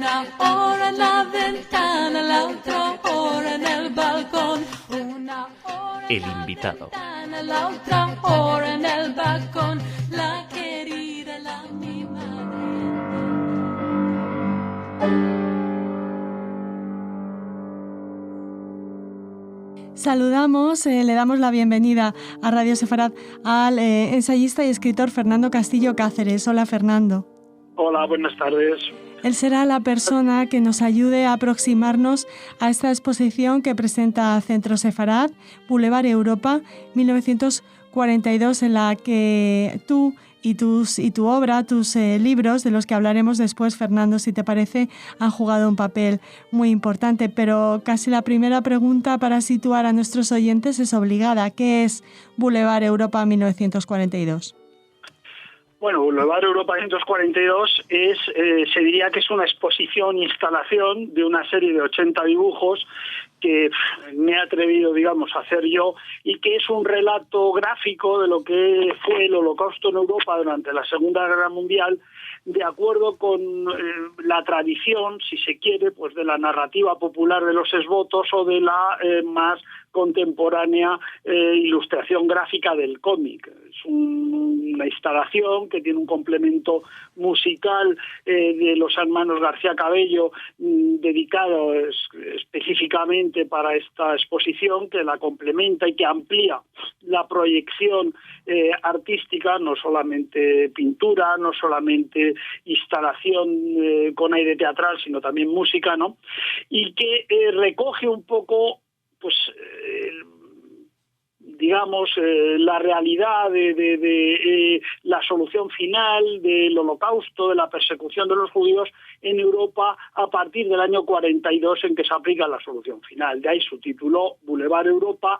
Una hora en la ventana, la otra hora en el balcón. Una hora El invitado. la otra hora en el balcón. La querida, la mi madre. Saludamos, le damos la bienvenida a Radio Sefarad al ensayista y escritor Fernando Castillo Cáceres. Hola, Fernando. Hola, buenas tardes. Él será la persona que nos ayude a aproximarnos a esta exposición que presenta Centro Sefarad, Boulevard Europa, 1942, en la que tú y tu obra, tus libros, de los que hablaremos después, Fernando, si te parece, han jugado un papel muy importante. Pero casi la primera pregunta para situar a nuestros oyentes es obligada. ¿Qué es Boulevard Europa 1942? Bueno, Boulevard Europa 1942 se diría que es una instalación de una serie de 80 dibujos que me he atrevido, digamos, a hacer yo, y que es un relato gráfico de lo que fue el Holocausto en Europa durante la Segunda Guerra Mundial, de acuerdo con la tradición, si se quiere, pues de la narrativa popular de los esbotos o de la más contemporánea ilustración gráfica del cómic. Es una instalación que tiene un complemento musical de los hermanos García Cabello, dedicado específicamente para esta exposición, que la complementa y que amplía la proyección artística, no solamente pintura, no solamente instalación con aire teatral, sino también música, ¿no? Y que recoge un poco, pues, digamos, la realidad de la solución final del Holocausto, de la persecución de los judíos en Europa a partir del año 42, en que se aplica la solución final. De ahí su título, Boulevard Europa,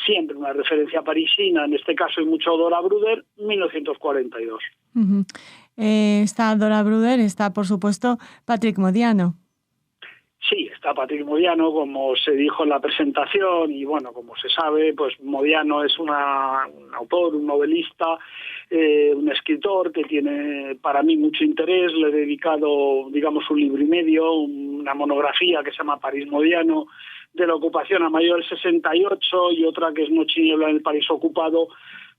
siempre una referencia parisina, en este caso y mucho Dora Bruder, 1942. Uh-huh. Está Dora Bruder, está por supuesto Patrick Modiano. Sí, está Patrick Modiano, como se dijo en la presentación, y bueno, como se sabe, pues Modiano es un autor, un novelista, un escritor que tiene para mí mucho interés. Le he dedicado, digamos, un libro y medio, una monografía que se llama París Modiano, de la ocupación a mayo del 68, y otra que es Noche y niebla en el París ocupado,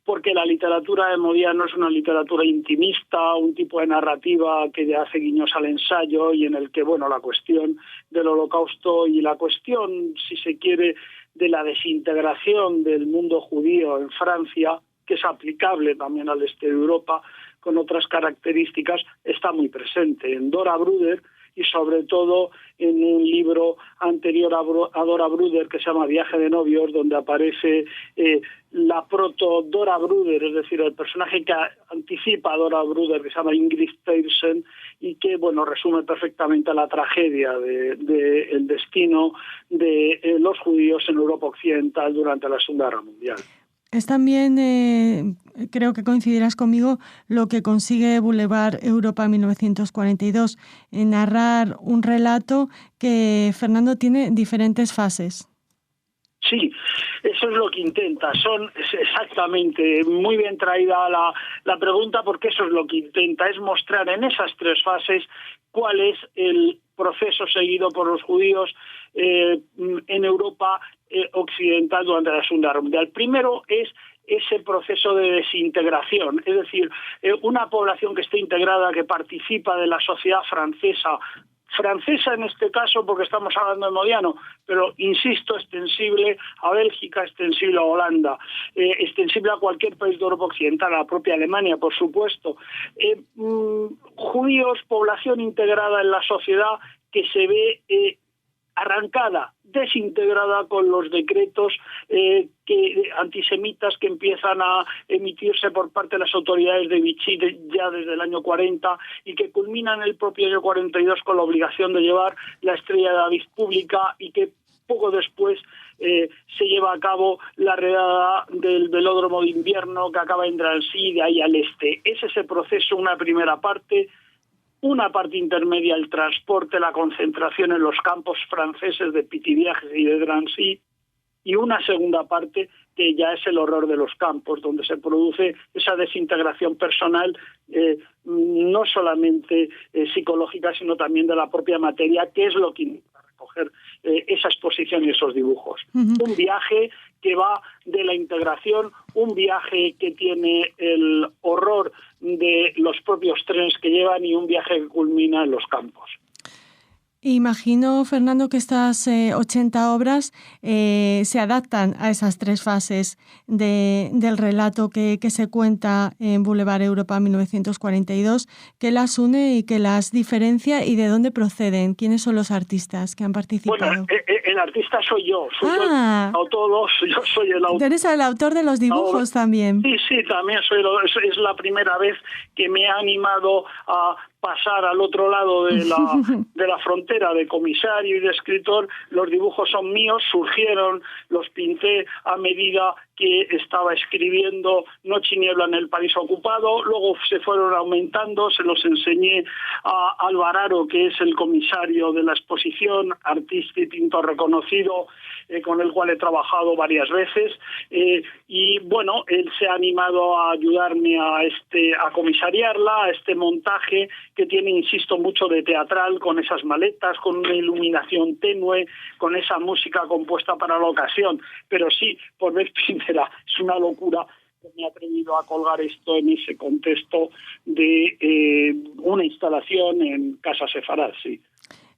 porque la literatura de Modiano es una literatura intimista, un tipo de narrativa que ya hace guiños al ensayo, y en el que, bueno, la cuestión del Holocausto y la cuestión, si se quiere, de la desintegración del mundo judío en Francia, que es aplicable también al este de Europa, con otras características, está muy presente en Dora Bruder, y sobre todo en un libro anterior a Dora Bruder que se llama Viaje de novios, donde aparece la proto-Dora Bruder, es decir, el personaje que anticipa a Dora Bruder, que se llama Ingrid Peirsen, y que, bueno, resume perfectamente la tragedia del destino de los judíos en Europa Occidental durante la Segunda Guerra Mundial. Es también, creo que coincidirás conmigo, lo que consigue Boulevard Europa 1942, narrar un relato que, Fernando, tiene diferentes fases. Sí, eso es lo que intenta. Es exactamente, muy bien traída la pregunta, porque eso es lo que intenta, es mostrar en esas tres fases cuál es el proceso seguido por los judíos en Europa occidental durante la Segunda Guerra Mundial. Primero es ese proceso de desintegración, es decir, una población que esté integrada, que participa de la sociedad francesa en este caso, porque estamos hablando de Modiano, pero insisto, extensible a Bélgica, extensible a Holanda, extensible a cualquier país de Europa Occidental, a la propia Alemania, por supuesto. Judíos, población integrada en la sociedad, que se ve arrancada, desintegrada con los decretos antisemitas que empiezan a emitirse por parte de las autoridades de Vichy ya desde el año 40, y que culminan el propio año 42 con la obligación de llevar la estrella de David pública, y que poco después se lleva a cabo la redada del velódromo de invierno que acaba en Drancy, de ahí al este. Es ese proceso, una primera parte. Una parte intermedia, el transporte, la concentración en los campos franceses de Pithiviers y de Drancy, y una segunda parte que ya es el horror de los campos, donde se produce esa desintegración personal, no solamente psicológica, sino también de la propia materia, que es lo que intenta recoger esa exposición y esos dibujos. Un viaje que va de la integración, un viaje que tiene el horror de los propios trenes que llevan y un viaje que culmina en los campos. Imagino, Fernando, que estas 80 obras se adaptan a esas tres fases del relato que se cuenta en Boulevard Europa 1942, que las une y que las diferencia, y de dónde proceden, quiénes son los artistas que han participado. Bueno, el artista soy yo, soy yo soy el autor. Eres el autor de los dibujos también. Sí, también es la primera vez que me ha animado a pasar al otro lado de la frontera de comisario y de escritor. Los dibujos son míos, surgieron, los pinté a medida que estaba escribiendo Noche y niebla en el París ocupado, luego se fueron aumentando, se los enseñé a Alvararo, que es el comisario de la exposición, artista y pintor reconocido, con el cual he trabajado varias veces, y bueno, él se ha animado a ayudarme a comisariarla, a este montaje que tiene, insisto, mucho de teatral, con esas maletas, con una iluminación tenue, con esa música compuesta para la ocasión. Pero sí, por vez primera, es una locura que me he atrevido a colgar esto en ese contexto de una instalación en Casa Sefarad, sí.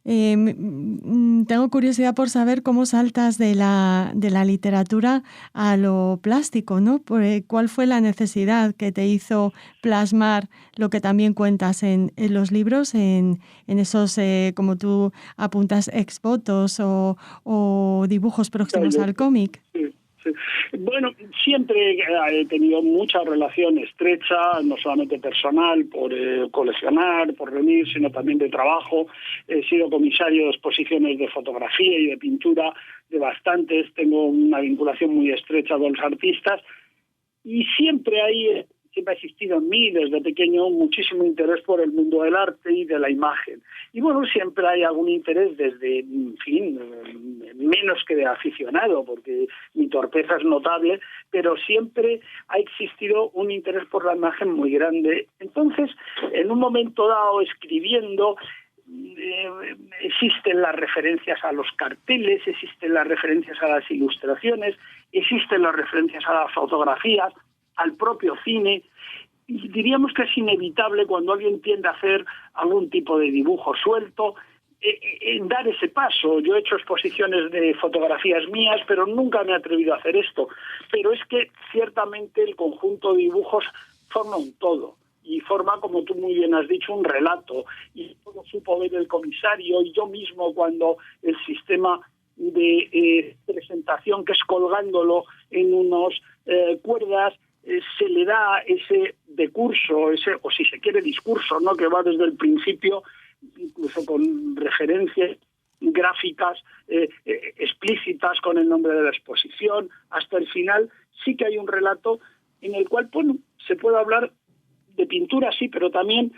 Tengo curiosidad por saber cómo saltas de la literatura a lo plástico, ¿no? ¿Cuál fue la necesidad que te hizo plasmar lo que también cuentas en los libros, en esos, como tú apuntas, exvotos o dibujos próximos al cómic? Sí. Bueno, siempre he tenido mucha relación estrecha, no solamente personal, por coleccionar, por reunir, sino también de trabajo. He sido comisario de exposiciones de fotografía y de pintura de bastantes, tengo una vinculación muy estrecha con los artistas y siempre ha existido en mí desde pequeño muchísimo interés por el mundo del arte y de la imagen. Y bueno, siempre hay algún interés desde, en fin, menos que de aficionado, porque mi torpeza es notable, pero siempre ha existido un interés por la imagen muy grande. Entonces, en un momento dado, escribiendo, existen las referencias a los carteles, existen las referencias a las ilustraciones, existen las referencias a las fotografías, al propio cine, y diríamos que es inevitable cuando alguien tiende a hacer algún tipo de dibujo suelto, en dar ese paso. Yo he hecho exposiciones de fotografías mías, pero nunca me he atrevido a hacer esto. Pero es que ciertamente el conjunto de dibujos forma un todo, y forma, como tú muy bien has dicho, un relato, y todo supo ver el comisario y yo mismo cuando el sistema de presentación, que es colgándolo en unos cuerdas, se le da ese decurso, o si se quiere discurso, ¿no?, que va desde el principio, incluso con referencias gráficas explícitas con el nombre de la exposición, hasta el final. Sí que hay un relato en el cual, bueno, se puede hablar de pintura, sí, pero también,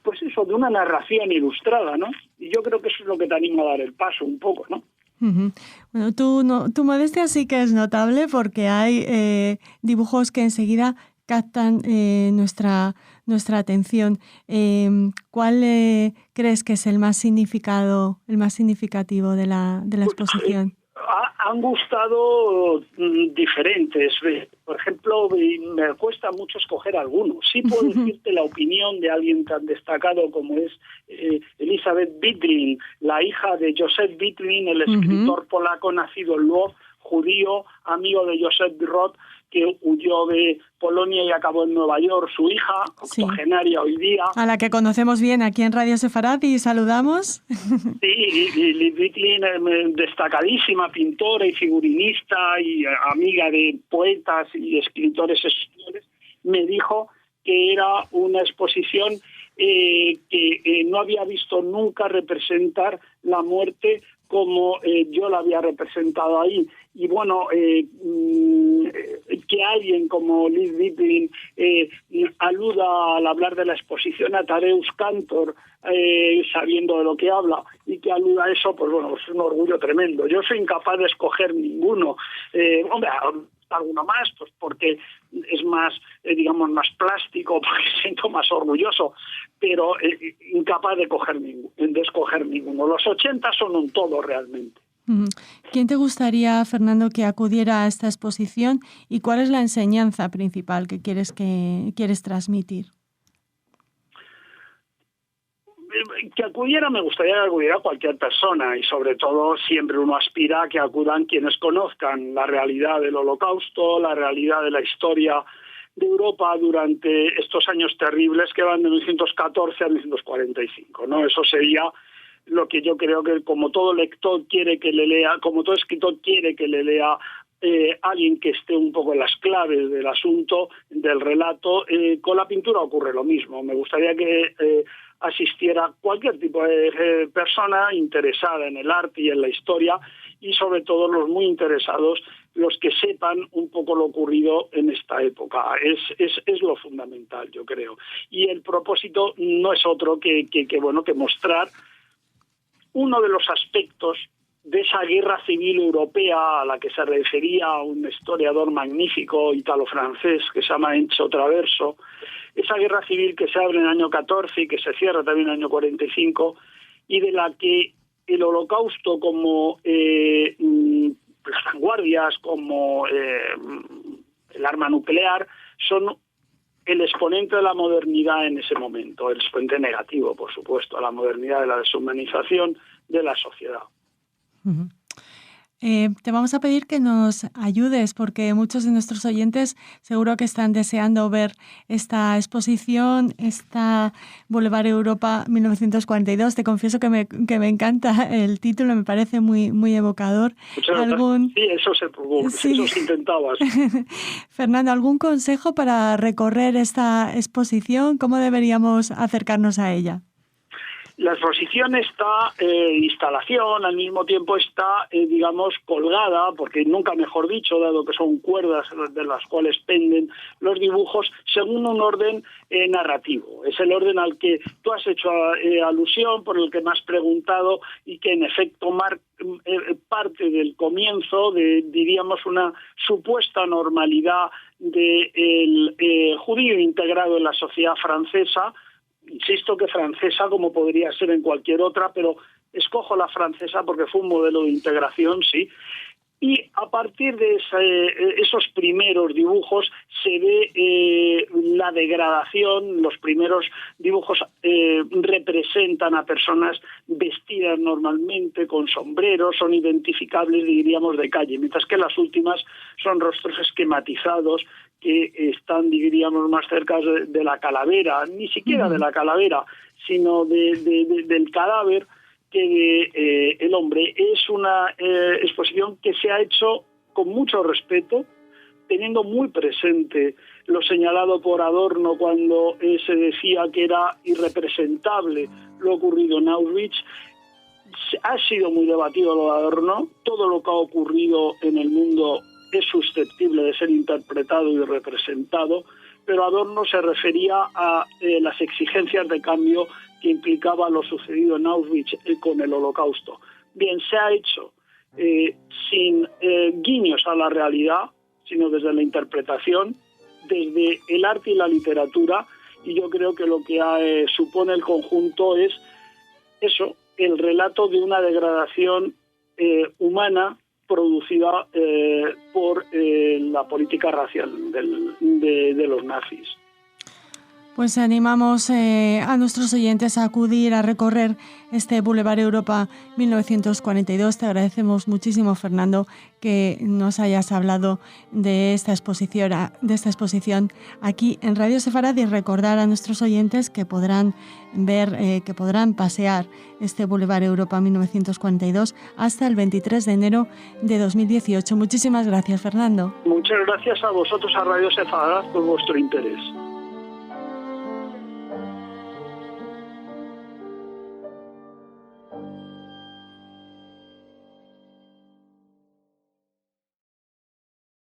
pues eso, de una narración ilustrada, ¿no? Y yo creo que eso es lo que te anima a dar el paso un poco, ¿no? Uh-huh. Bueno, tu modestia sí que es notable, porque hay dibujos que enseguida captan nuestra atención. ¿Cuál crees que es el más significativo de la exposición? Han gustado diferentes. Por ejemplo, me cuesta mucho escoger algunos. Sí puedo decirte la opinión de alguien tan destacado como es Elizabeth Bitlin, la hija de Joseph Bitlin, el escritor polaco nacido en Lwów, judío, amigo de Joseph Roth, que huyó de Polonia y acabó en Nueva York. Su hija, octogenaria hoy día. A la que conocemos bien aquí en Radio Sefarad y saludamos. Sí, y Bitlin, destacadísima pintora y figurinista y amiga de poetas y escritores españoles, me dijo que era una exposición que no había visto nunca representar la muerte como yo la había representado ahí. Y bueno, que alguien como Liz Vitlin aluda al hablar de la exposición a Tadeusz Kantor, sabiendo de lo que habla, y que aluda a eso, pues bueno, es un orgullo tremendo. Yo soy incapaz de escoger ninguno. Hombre, alguno más, pues porque es más, digamos, más plástico, porque siento más orgulloso, pero incapaz de escoger ninguno. Los 80 son un todo realmente. ¿Quién te gustaría, Fernando, que acudiera a esta exposición y cuál es la enseñanza principal que quieres transmitir? Me gustaría que acudiera cualquier persona, y sobre todo siempre uno aspira a que acudan quienes conozcan la realidad del Holocausto, la realidad de la historia de Europa durante estos años terribles que van de 1914 a 1945, ¿no? Eso sería lo que yo creo que, como todo lector quiere que le lea, como todo escritor quiere que le lea alguien que esté un poco en las claves del asunto, del relato. Con la pintura ocurre lo mismo. Me gustaría que asistiera cualquier tipo de persona interesada en el arte y en la historia, y sobre todo los muy interesados, los que sepan un poco lo ocurrido en esta época. Es lo fundamental, yo creo. Y el propósito no es otro que mostrar uno de los aspectos de esa guerra civil europea a la que se refería un historiador magnífico italo-francés que se llama Enzo Traverso, esa guerra civil que se abre en el año 14 y que se cierra también en el año 45, y de la que el Holocausto, como las vanguardias, como el arma nuclear, son el exponente de la modernidad en ese momento, el exponente negativo, por supuesto, a la modernidad, de la deshumanización de la sociedad. Uh-huh. Te vamos a pedir que nos ayudes, porque muchos de nuestros oyentes seguro que están deseando ver esta exposición, esta Boulevard Europa 1942. Te confieso que me encanta el título, me parece muy, muy evocador. Sí, eso se intentaba. Fernando, ¿algún consejo para recorrer esta exposición? ¿Cómo deberíamos acercarnos a ella? La exposición está instalación, al mismo tiempo está, colgada, porque nunca mejor dicho, dado que son cuerdas de las cuales penden los dibujos, según un orden narrativo. Es el orden al que tú has hecho alusión, por el que me has preguntado, y que en efecto parte del comienzo de, diríamos, una supuesta normalidad del judío integrado en la sociedad francesa. Insisto que francesa, como podría ser en cualquier otra, pero escojo la francesa porque fue un modelo de integración, sí. Y a partir de esos primeros dibujos se ve la degradación. Los primeros dibujos representan a personas vestidas normalmente con sombreros, son identificables, diríamos, de calle, mientras que las últimas son rostros esquematizados que están, diríamos, más cerca de la calavera, ni siquiera de la calavera, sino del cadáver que de el hombre. Es una exposición que se ha hecho con mucho respeto, teniendo muy presente lo señalado por Adorno cuando se decía que era irrepresentable lo ocurrido en Auschwitz. Ha sido muy debatido lo de Adorno. Todo lo que ha ocurrido en el mundo es susceptible de ser interpretado y representado, pero Adorno se refería a las exigencias de cambio que implicaba lo sucedido en Auschwitz con el Holocausto. Bien, se ha hecho sin guiños a la realidad, sino desde la interpretación, desde el arte y la literatura, y yo creo que lo que supone el conjunto es eso, el relato de una degradación humana producida por la política racial de los nazis. Pues animamos a nuestros oyentes a acudir a recorrer este Boulevard Europa 1942. Te agradecemos muchísimo, Fernando, que nos hayas hablado de esta exposición aquí en Radio Sefarad, y recordar a nuestros oyentes que podrán pasear este Boulevard Europa 1942 hasta el 23 de enero de 2018. Muchísimas gracias, Fernando. Muchas gracias a vosotros, a Radio Sefarad, por vuestro interés.